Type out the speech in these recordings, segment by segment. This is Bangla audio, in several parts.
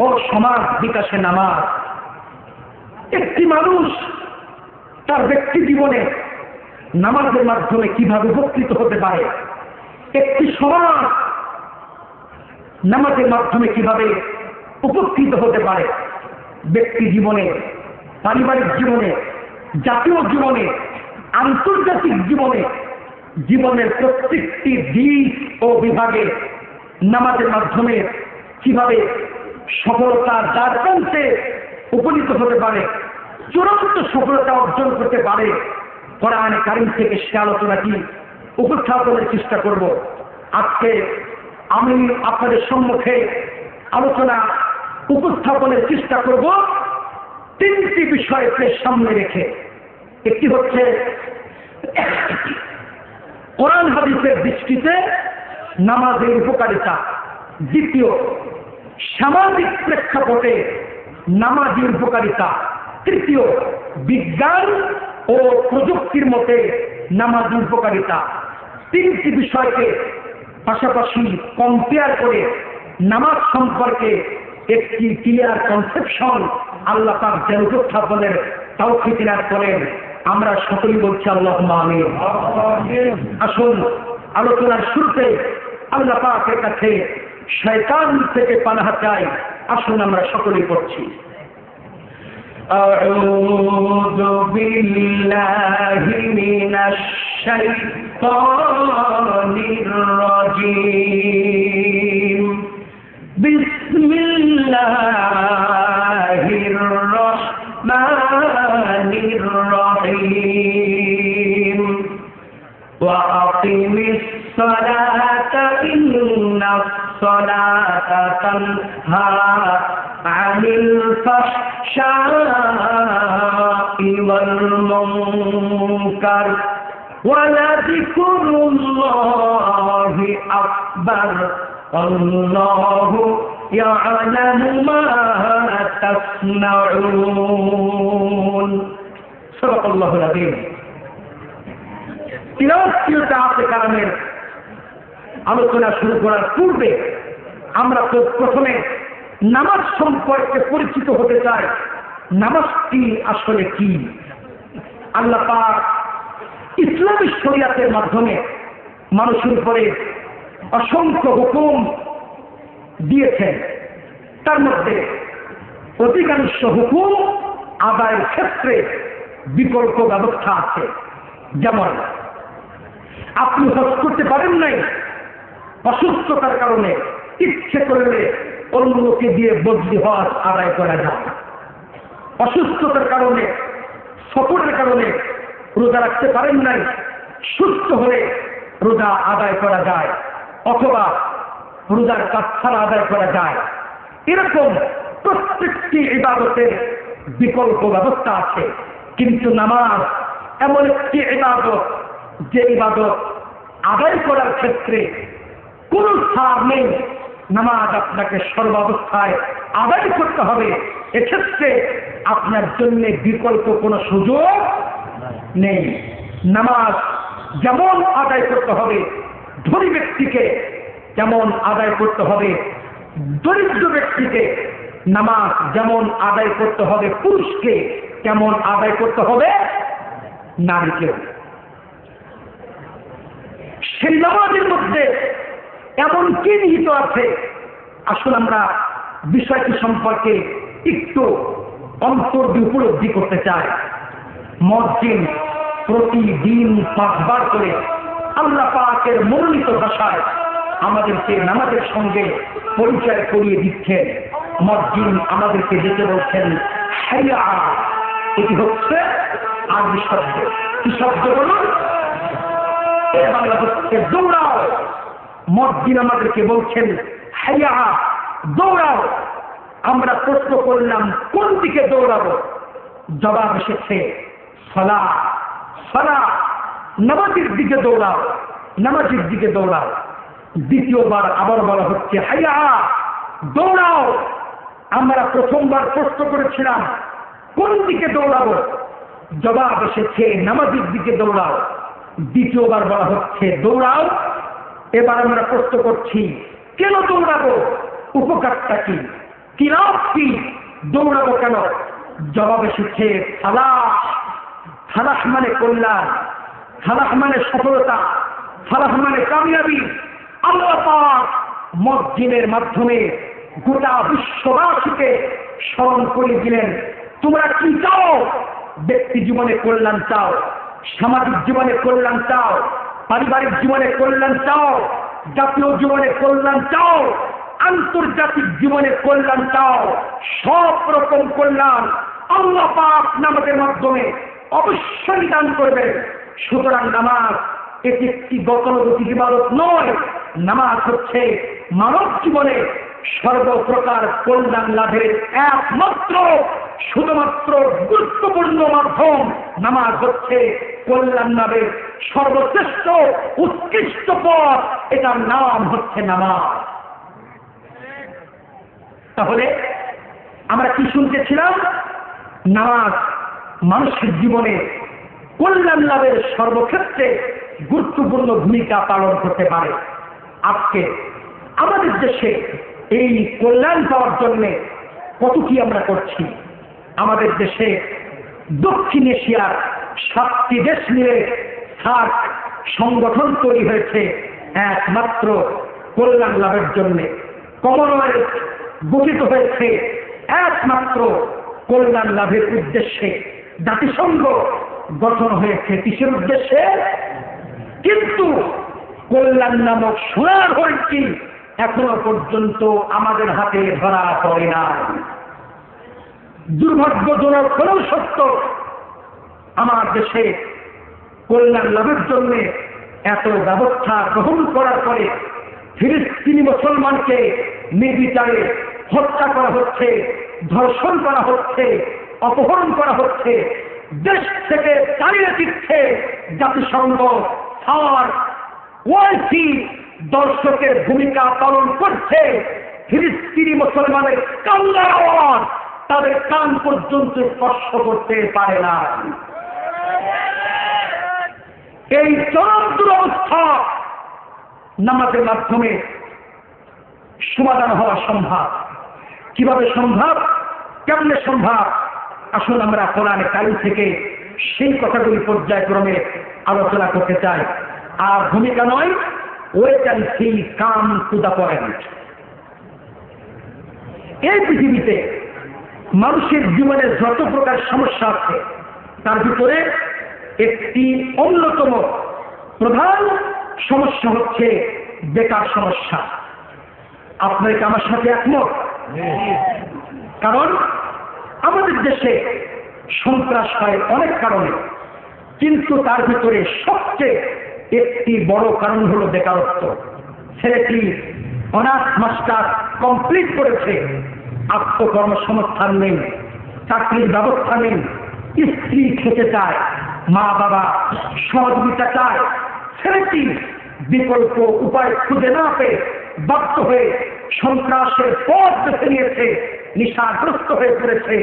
ও সমাজ বিকাশে নামাজ। একটি মানুষ তার ব্যক্তি জীবনে নামাজের মাধ্যমে কিভাবে উপকৃত হতে পারে, একটি সমাজ নামাজের মাধ্যমে কিভাবে উপকৃত হতে পারে, ব্যক্তি জীবনে, পারিবারিক জীবনে, জাতীয় জীবনে, আন্তর্জাতিক জীবনে, জীবনের প্রত্যেকটি দিক ও বিভাগে নামাজের মাধ্যমে কিভাবে সফলতার দ্বারপ্রান্তে উপনীত হতে পারে, চূড়ান্ত সফলতা অর্জন করতে পারে, কোরআন কারীম থেকে সে আলোচনাটি উপস্থাপনের চেষ্টা করব। আজকে আমি আপনাদের সম্মুখে আলোচনা উপস্থাপনের চেষ্টা করব তিনটি বিষয়কে সামনে রেখে। একটি হচ্ছে কোরআন হাদিসের দৃষ্টিতে নামাজের উপকারিতা, দ্বিতীয় সামাজিক প্রেক্ষাপটে নামাজের উপকারিতা, তৃতীয় বিজ্ঞান ও প্রযুক্তির মতে নামাজের উপকারিতা। তিনটি বিষয়কে পাশাপাশি কম্পেয়ার করে নামাজ সম্পর্কে একটি ক্লিয়ার কনসেপশন আল্লাহ পাক যেন উপস্থাপনের তৌফিক এনায়েত করেন। আমরা সকলেই বলছি আল্লাহুম্মা আমিন। আসুন আলোচনার শুরুতে আল্লাহ পাকের কাছে শয়তান থেকে পানাহ চাই। আসুন আমরা সকলেই পড়ছি। আউযু বিল্লাহি মিনাশ শাইতানির রাজীম। বিসমিল্লাহির রাহমানির রাহিম। ওয়া আকিমিস সালাতা ইন্নাস সালাতা তানহা আনিল ফাহশাই ওয়াল মুনকার ওয়া লাযিকরুল্লাহি আকবার। আল্লাহু ইয়ালামু মা তাসনাউন। সাদাকাল্লাহুল আযীম। তিলাওয়াত কালামের আলোচনা শুরু করার পূর্বে আমরা প্রথমে নামাজ সম্পর্কে পরিচিত হতে চাই। নামাজটি আসলে কি? আল্লাহ পাক ইসলামী শরিয়াতের মাধ্যমে মানুষের উপরে অসংখ্য হুকুম দিয়েছেন। তার মধ্যে অধিকাংশ হুকুম আদায়ের ক্ষেত্রে বিকল্প ব্যবস্থা আছে। যেমন আপনি হজ করতে পারেন নাই, অসুস্থতার কারণে ইচ্ছে করলে অন্যকে দিয়ে বদলি হজ আদায় করা যায়। অসুস্থতার কারণে, সফরের কারণে রোজা রাখতে পারেন নাই, সুস্থ হলে রোজা আদায় করা যায়, অথবা রোজার কাফারা আদায় করা যায়। এরকম প্রত্যেকটি ইবাদতের বিকল্প ব্যবস্থা আছে। কিন্তু নামাজ এমন একটি ইবাদত, যে ইবাদত আদায় করার ক্ষেত্রে কোন ছাড় নেই। নামাজ আপনাকে সর্বাবস্থায় আদায় করতে হবে। এক্ষেত্রে আপনার জন্য বিকল্প কোনো সুযোগ নেই। নামাজ যেমন আদায় করতে হবে ধনী ব্যক্তিকে, যেমন আদায় করতে হবে দরিদ্র ব্যক্তিকে। নামাজ যেমন আদায় করতে হবে পুরুষকে, তেমন আদায় করতে হবে নারীকে। সেই নামাজের মধ্যে এমন কি নিহিত আছে? আসলে আমরা বিষয়টি সম্পর্কে একটু অন্তর দিয়ে উপলব্ধি করতে চাই। মুয়াজ্জিন প্রতিদিন 5 বার করে আল্লাহ পাকের মনোনীত ভাষায় আমাদেরকে নামাজের সঙ্গে পরিচয় করিয়ে দিচ্ছেন। মুয়াজ্জিন আমাদেরকে যেতে বলছেন হাইয়া। এটি হচ্ছে আরবি শব্দ। কি শব্দ বলুন? বাংলা হচ্ছে দৌড়াও। মুয়াজ্জিন আমাদেরকে বলছেন হাইয়া, দৌড়াও। আমরা প্রশ্ন করলাম কোন দিকে দৌড়াবো? জবাব এসেছে সালাহ। সালাহ, নামাজের দিকে দৌড়াও, নামাজের দিকে দৌড়াও। দ্বিতীয়বার আবার বলা হচ্ছে হাইয়া, দৌড়াও। আমরা প্রথমবার প্রশ্ন করেছিলাম কোন দিকে দৌড়াবো? জবাব এসেছে নামাজের দিকে দৌড়াও। দ্বিতীয়বার বলা হচ্ছে দৌড়াও। এবার আমরা প্রশ্ন করছি কেন দৌড়াবো? উপকারটা কি? কি লাভ কি, দৌড়াবো কেন? জবাব এসেছে ফালাহ। ফালাহ মানে কল্যাণ, ফালাহ মানে সফলতা, ফালাহ মানে কামিয়াবি। আল্লাহ পাক মসজিদের মাধ্যমে গোটা বিশ্ববাসীকে স্মরণ করে দিলেন, তোমরা কি চাও? ব্যক্তি জীবনে কল্যাণ চাও, সামাজিক জীবনে কল্যাণ চাও, পারিবারিক জীবনে কল্যাণ চাও, জাতীয় জীবনে কল্যাণ চাও, আন্তর্জাতিক জীবনে কল্যাণ চাও, সব রকম কল্যাণ আল্লাহ পাক নামাজের মাধ্যমে অবশ্যই দান করবেন। সুতরাং নামাজ এটি একটি গতানুগতিক ইবাদত নয়, নামাজ হচ্ছে মানব জীবনে সর্বপ্রকার কল্যাণ লাভের একমাত্র শুধুমাত্র গুরুত্বপূর্ণ মাধ্যম। নামাজ হচ্ছে কল্যাণ লাভের সর্বশ্রেষ্ঠ উৎকৃষ্ট পথ, এটার নাম হচ্ছে নামাজ। তাহলে আমরা কি শুনতেছিলাম? নামাজ মানুষের জীবনে কল্যাণ লাভের সর্বক্ষেত্রে গুরুত্বপূর্ণ ভূমিকা পালন করতে পারে। আজকে আমাদের দেশে এই কল্যাণ পাওয়ার জন্য কত কি আমরা করছি। আমাদের দেশে দক্ষিণ এশিয়ার 7টি দেশ মিলে সার্ক সংগঠন তৈরি হয়েছে একমাত্র কল্যাণ লাভের জন্য। কমনওয়েলথ গঠিত হয়েছে একমাত্র কল্যাণ লাভের উদ্দেশ্যে। জাতিসংঘ গঠন হয়েছে কিসের উদ্দেশ্যে? কিন্তু কল্যাণ নামক সোনার হরিণটি এখনো পর্যন্ত আমাদের হাতে ধরা পড়ে না। দুর্ভাগ্যজনক হলেও সত্য, আমার দেশে কল্যাণ লাভের জন্য এত ব্যবস্থা গ্রহণ করার পরে ফিলিস্তিনি মুসলমানকে নির্বিচারে হত্যা করা হচ্ছে, ধর্ষণ করা হচ্ছে, অপহরণ করা হচ্ছে, দেশ থেকে তাড়িয়ে দিচ্ছে জাতিসংঘ। আর ওয়াইসি দর্শকের ভূমিকা পালন করছে। ফিলিস্তিনি মুসলমানের কান্নার আওয়াজ তাদের কান পর্যন্ত স্পর্শ করতে পারে না। এই চরম দুরবস্থা নামাজের মাধ্যমে সমাধান হওয়া সম্ভব। কিভাবে সম্ভব? কেমনে সম্ভব? আসুন আমরা কোরআনে কারিম থেকে সেই কথাগুলি পর্যায়ক্রমে আলোচনা করতে চাই। আর ভূমিকা নয়, wait and see, come to the point. এই পৃথিবীতে মানুষের জীবনে যত প্রকার সমস্যা আছে তার ভিতরে একটি অন্যতম প্রধান সমস্যা হচ্ছে বেকার সমস্যা। আপনার কি আমার সাথে একমত? কারণ আমাদের দেশে সন্ত্রাস হয় অনেক কারণে, কিন্তু তার ভিতরে সবচেয়ে একটি বড় কারণ হলো বেকারত্ব। ছেলেটি অনার্স মাস্টার কমপ্লিট করেছে, আত্মকর্মসংস্থান নেই, চাকরির ব্যবস্থা নেই, স্ত্রী খেতে চায়, মা বাবা সহযোগিতা চায়, ছেলেটি বিকল্প উপায় খুঁজে না পেয়ে বাধ্য হয়ে সন্ত্রাসের পথ বেছে নিয়েছে, নেশাগ্রস্ত হয়ে পড়েছে।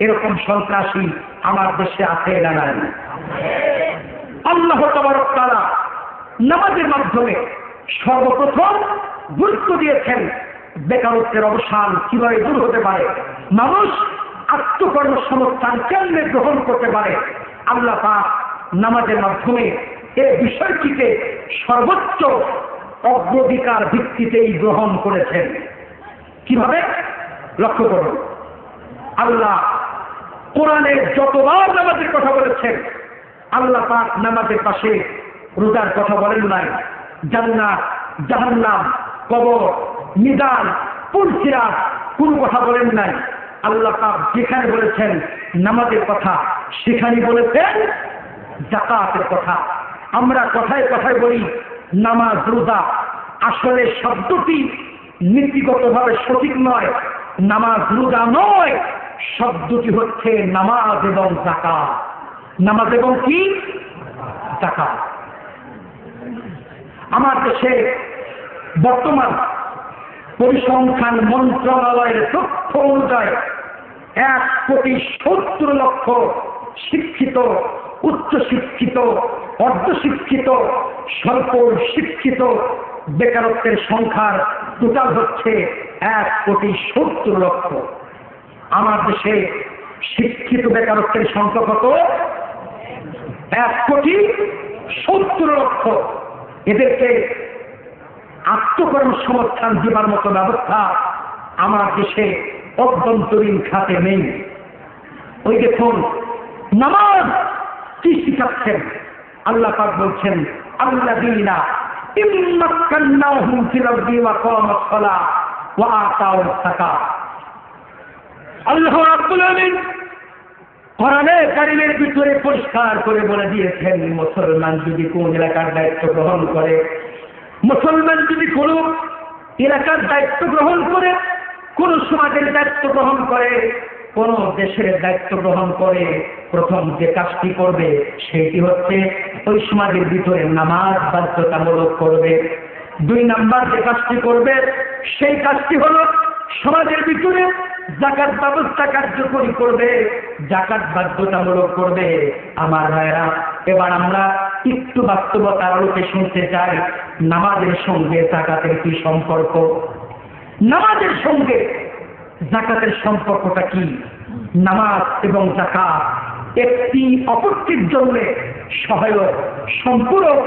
এরকম সন্ত্রাসী আমার দেশে আছে না নাই? আল্লাহ তাবারক তাআলা নামাজের মাধ্যমে সর্বপ্রথম গুরুত্ব দিয়েছেন বেকারত্বের অবসান কিভাবে দূর হতে পারে, মানুষ আত্মকর্মসংস্থান কেমনে গ্রহণ করতে পারে। আল্লাহ পাক নামাজের মাধ্যমে এই বিষয়টিকে সর্বোচ্চ অগ্রাধিকার ভিত্তিতেই গ্রহণ করেছেন। কিভাবে? লক্ষ্য করুন, আল্লাহ কোরআনে যতবার নামাজের কথা বলেছেন, আল্লাহ পাক নামাজের পাশে রোজার কথা বলেন নাই, জান্নাত, জাহান্নাম, কবর, মিজান, পুলসিরাত কোন কথা বলেন নাই। আল্লাহ পাক যেখানে বলেছেন নামাজের কথা, সেখানে বলেছেন যাকাতের কথা। আমরা কথায় কথায় বলি নামাজ, রোজা, আসলে শব্দটি নীতিগতভাবে সঠিক নয়। নামাজ রোজা নয়, শব্দটি হচ্ছে নামাজ এবং যাকাত। নামাজ এবং কি? যাকাত। আমার দেশে বর্তমান পরিসংখ্যান মন্ত্রণালয়ের তথ্য অনুযায়ী 1,70,00,000 শিক্ষিত, উচ্চ শিক্ষিত, অর্ধশিক্ষিত, স্বল্প শিক্ষিত বেকারত্বের সংখ্যার টোটাল হচ্ছে 1,70,00,000। আমার দেশে শিক্ষিত বেকারত্বের সংখ্যা কত? 1,70,00,000। এদেরকে আত্মকর্মসংস্থান দেবার মতো ব্যবস্থা আমার দেশে অভ্যন্তরীণ খাতে নেই। ওই দেখুন নামাজ কি শিখাচ্ছেন, আল্লাহ পাক বলছেন আল্লাযীনা ইম্মাক্কান্নাহুম ফিল আরদি ওয়া আকামাস সালাহ ওয়া আতাউস যাকাত। আল্লাহ রাব্বুল আলামিন কোরআনে কারীমের ভিতরে পরিষ্কার করে বলে দিয়েছেন, মুসলমান যদি কোন এলাকার দায়িত্ব গ্রহণ করে, মুসলমান যদি কোন এলাকার দায়িত্ব গ্রহণ করে, কোন সমাজের দায়িত্ব গ্রহণ করে, কোন দেশের দায়িত্ব গ্রহণ করে, প্রথম যে কাজটি করবে সেটি হচ্ছে ওই সমাজের ভিতরে নামাজ বাধ্যতামূলক করবে। 2 নাম্বার যে কাজটি করবে সেই কাজটি হলো সমাজের ভিতরে যাকাত ব্যবস্থা কার্যকরী করবে, যাকাত বাধ্যতামূলক করবে। আমার ভাইরা, এবার আমরা একটু বাস্তবতার আলোকে শুনতে চাই, নামাজের সঙ্গে যাকাতের কি সম্পর্ক? নামাজের সঙ্গে যাকাতের সম্পর্কটা কি? নামাজ এবং যাকাত একটি অপরটির জন্য সহায়ক, সম্পূরক,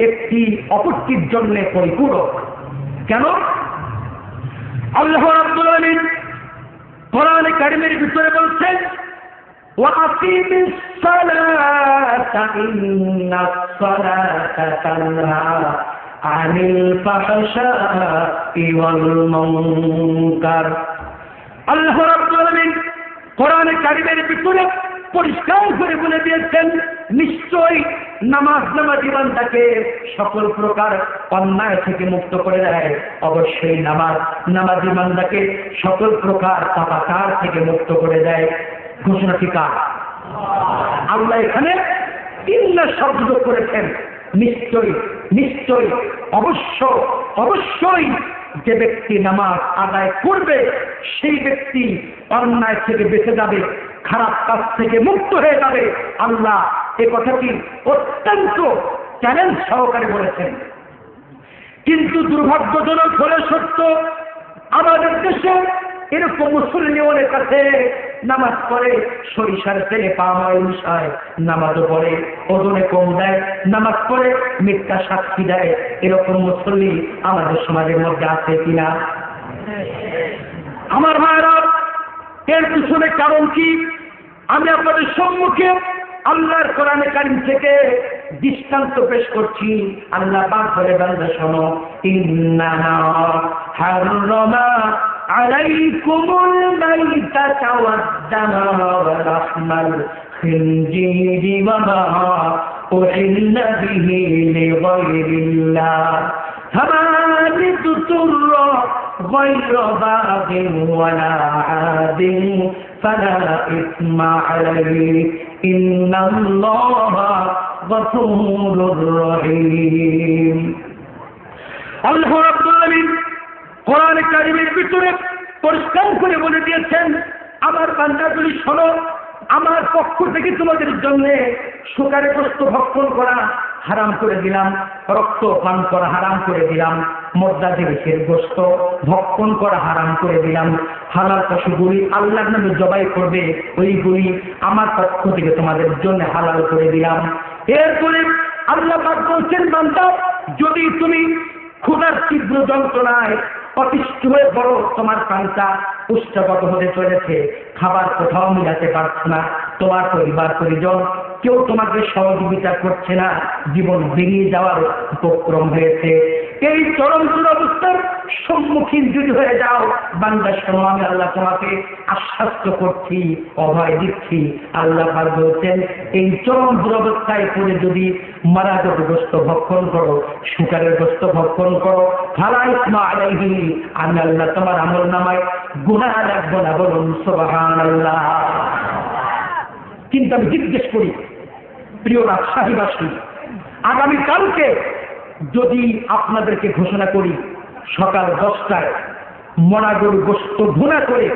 একটি অপরটির জন্য পরিপূরক। কেন? আল্লাহ রাব্বুল আলামিন কোরআনে কারীমের ভিতরে বলছেন ওয়াকিমিস সালাতা ইন্নাস সালাতা তানহা আনিল ফাহশাই ওয়াল মুনকার। আল্লাহ রাব্বুল আলামিন কোরআনে কারীমের ভিতরে পরিষ্কার করে বলে দিয়েছেন, নিশ্চয়ই নামাজি বান্দাকে সকল প্রকার অন্যায় থেকে মুক্ত করে দেয়। অবশ্যই নামাজি বান্দাকে সকল প্রকার পাপাচার থেকে মুক্ত করে দেয়। ঘোষণা ঠিক আল্লাহ এখানে 3 শব্দ করেছেন। নিশ্চয়ই, নিশ্চয়ই, অবশ্যই যে ব্যক্তি নামাজ আদায় করবে সেই ব্যক্তি অন্যায় থেকে বেঁচে যাবে, খারাপ কাজ থেকে মুক্ত হয়ে যাবে। আল্লাহ এ কথাটি অত্যন্ত চ্যালেঞ্জ সহকারে বলেছেন। কিন্তু দুর্ভাগ্যজনক হলে সত্য, আমাদের দেশে এরকম মুসল্লি অনেক কাছে নামাজ পড়ে, সরিষার তেলে পা ময় মিশায়, নামাজও পড়ে, ওজনে কম দেয়, নামাজ পড়ে মিথ্যা সাক্ষী দেয়। এরকম মুসল্লি আমাদের সমাজের মধ্যে আছে কিনা? আমার ভাইরা, এর পিছনে কারণ কি? আমি আপনাদের সম্মুখে আল্লাহর কোরআনে কারীম থেকে দৃষ্টান্ত পেশ করছি। আল্লাহ পাক বলে, বান্দা শোনো, ইন্নামা হাররামা আলাইকুমুল মাইতাতা ওয়াদ-দামা ওয়া লাহমাল খিনজিরি ওয়া মা উহিল্লা বিহি লিগায়রিল্লাহ ফামান তুতুররা গায়রা বাগিন ওয়ালা আদিন ফালা ইসমা আলাইহি ইন্নাল্লাহা গফুরুর রহিম। আল্লাহ রাব্বুল আলামিন কোরআনে কারীমের ভিতরে পরিষ্কার করে বলে দিয়েছেন, আমার বান্দাগুলি শোনো, আমার পক্ষ থেকে তোমাদের জন্য শুকরের গোশত ভক্ষণ করা হারাম করে দিলাম, রক্ত পান করা হারাম করে দিলাম, মুর্দা জিনিসের গোশত ভক্ষণ করা হারাম করে দিলাম। হালাল পশুগুলি আল্লাহর নামে জবাই করবে, ওইগুলি আমার পক্ষ থেকে তোমাদের জন্য হালাল করে দিলাম। এরপরে আল্লাহ পাক বলছেন, বান্দা যদি তুমি ক্ষুধার তীব্র যন্ত্রণায় অতিষ্ঠ হয়ে পড়ো, তোমার পান্তা উষ্ঠগত হতে চলেছে, খাবার কোথাও মিলাতে পারছো না, তোমার পরিবার পরিজন কেউ তোমাকে সহযোগিতা করছে না, জীবন বেরিয়ে যাওয়ার উপক্রম হয়েছে, এই চরম দুরবস্থার সম্মুখীন যদি হয়ে যাও, বান্দা শোনো, আমি আল্লাহ তোমাকে আশ্বস্ত করছি, অভয় দিচ্ছি। আল্লাহ পাক বলছেন, এই চরম দুরবস্থায় পড়ে যদি মারাজক গোশত ভক্ষণ করো, শুকরের গোশত ভক্ষণ করো, ফালা ইসমা আলাইহি, আমি আল্লাহ তোমার আমলনামায় গুনাহ রাখবো না। বলুন সুবহানাল্লাহ। কিন্তু আমি জিজ্ঞেস করি, প্রিয় রাজশাহীবাসী, আগামীকালকে যদি আপনাদেরকে ঘোষণা করি সকাল 10টায় মনাগর গোশত ভুনা করে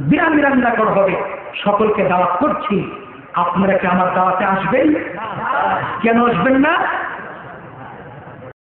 বিরানি রান্না করা হবে, সকলকে দাওয়াত করছি, আপনারা কি আমার দাওয়াতে আসবেন? কেন আসবেন না?